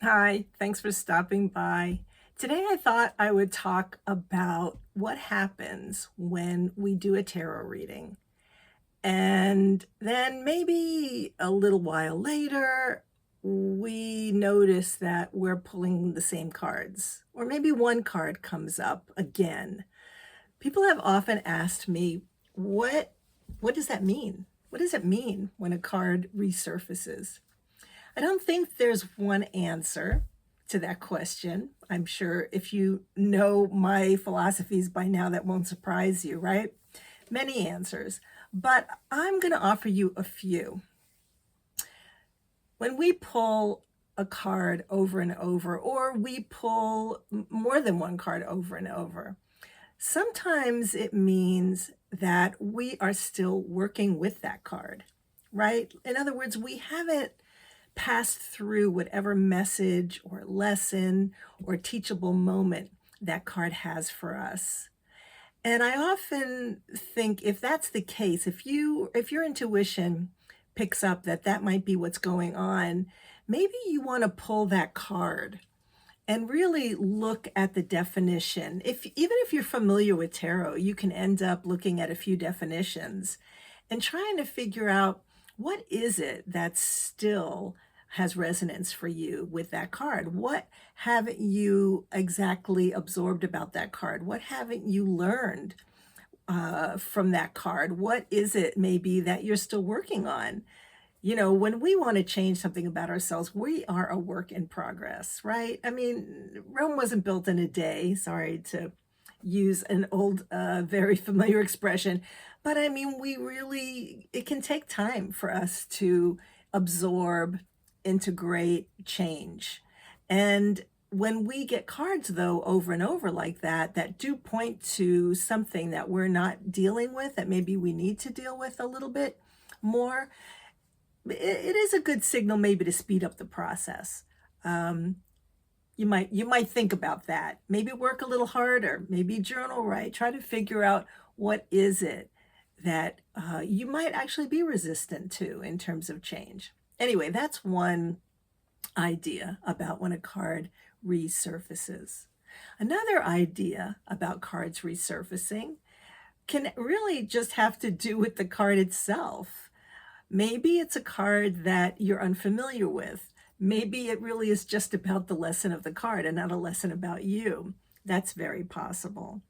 Hi, thanks for stopping by. Today I thought I would talk about what happens when we do a tarot reading. And then maybe a little while later, we notice that we're pulling the same cards, or maybe one card comes up again. People have often asked me, what does that mean? What does it mean when a card resurfaces? I don't think there's one answer to that question. I'm sure if you know my philosophies by now, that won't surprise you, right? Many answers, but I'm going to offer you a few. When we pull a card over and over, or we pull more than one card over and over, sometimes it means that we are still working with that card, right? In other words, we haven't passed through whatever message or lesson or teachable moment that card has for us. And I often think if that's the case, if your intuition picks up that that might be what's going on, maybe you want to pull that card and really look at the definition. Even if you're familiar with tarot, you can end up looking at a few definitions and trying to figure out what is it that still has resonance for you with that card. What haven't you exactly absorbed about that card? What haven't you learned from that card? What is it maybe that you're still working on? You know, when we want to change something about ourselves, we are a work in progress, right? I mean, Rome wasn't built in a day. Sorry to use an old, very familiar expression. But I mean, it can take time for us to absorb, integrate, change. And when we get cards, though, over and over like that, that do point to something that we're not dealing with, that maybe we need to deal with a little bit more, it is a good signal maybe to speed up the process. Um, you might think about that. Maybe work a little harder. Maybe journal right. Try to figure out what is it that you might actually be resistant to in terms of change. Anyway, that's one idea about when a card resurfaces. Another idea about cards resurfacing can really just have to do with the card itself. Maybe it's a card that you're unfamiliar with. Maybe it really is just about the lesson of the card and not a lesson about you. That's very possible.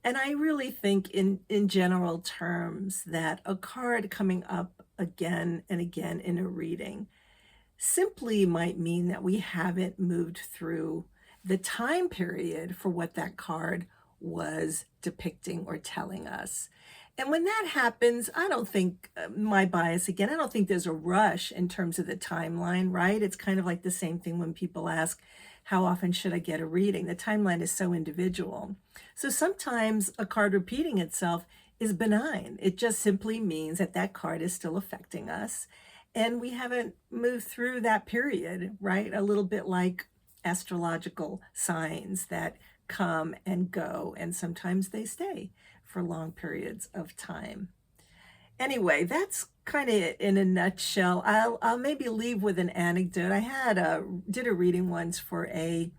And I really think in general terms that a card coming up again and again in a reading simply might mean that we haven't moved through the time period for what that card was depicting or telling us. And when that happens, I don't think my bias again, I don't think there's a rush in terms of the timeline, right? It's kind of like the same thing when people ask, how often should I get a reading? The timeline is so individual. So sometimes a card repeating itself is benign. It just simply means that that card is still affecting us and we haven't moved through that period, right? A little bit like astrological signs that come and go, and sometimes they stay for long periods of time. Anyway, that's kind of in a nutshell. I'll maybe leave with an anecdote. Did a reading once for a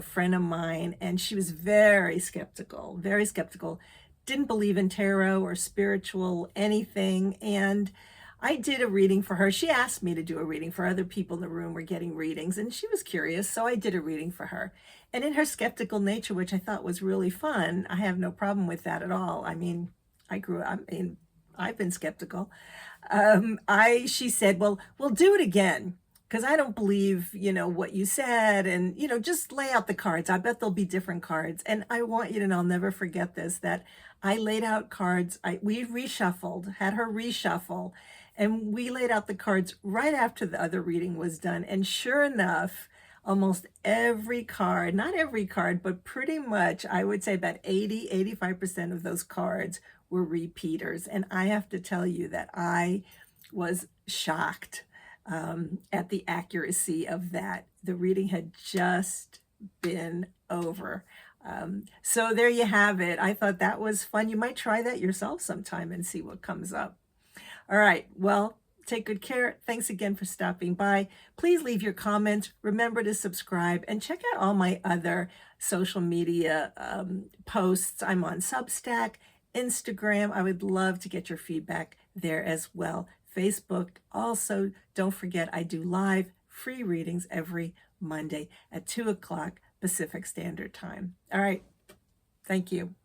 friend of mine, and she was very skeptical, very skeptical. Didn't believe in tarot or spiritual anything, and I did a reading for her. She asked me to do a reading for other people in the room were getting readings, and she was curious, so I did a reading for her. And in her skeptical nature, which I thought was really fun, I have no problem with that at all. I mean, I've been skeptical. She said, well, we'll do it again because I don't believe, what you said. And, just lay out the cards. I bet there'll be different cards. And I want you to know, I'll never forget this, that I laid out cards. We reshuffled, had her reshuffle, and we laid out the cards right after the other reading was done. And sure enough, almost every card, not every card, but pretty much, I would say about 85% of those cards were repeaters. And I have to tell you that I was shocked at the accuracy of that. The reading had just been over. So there you have it. I thought that was fun. You might try that yourself sometime and see what comes up. All right. Well, Take good care. Thanks again for stopping by. Please leave your comments. Remember to subscribe and check out all my other social media posts. I'm on Substack, Instagram. I would love to get your feedback there as well. Facebook. Also, don't forget, I do live free readings every Monday at 2 o'clock Pacific Standard Time. All right. Thank you.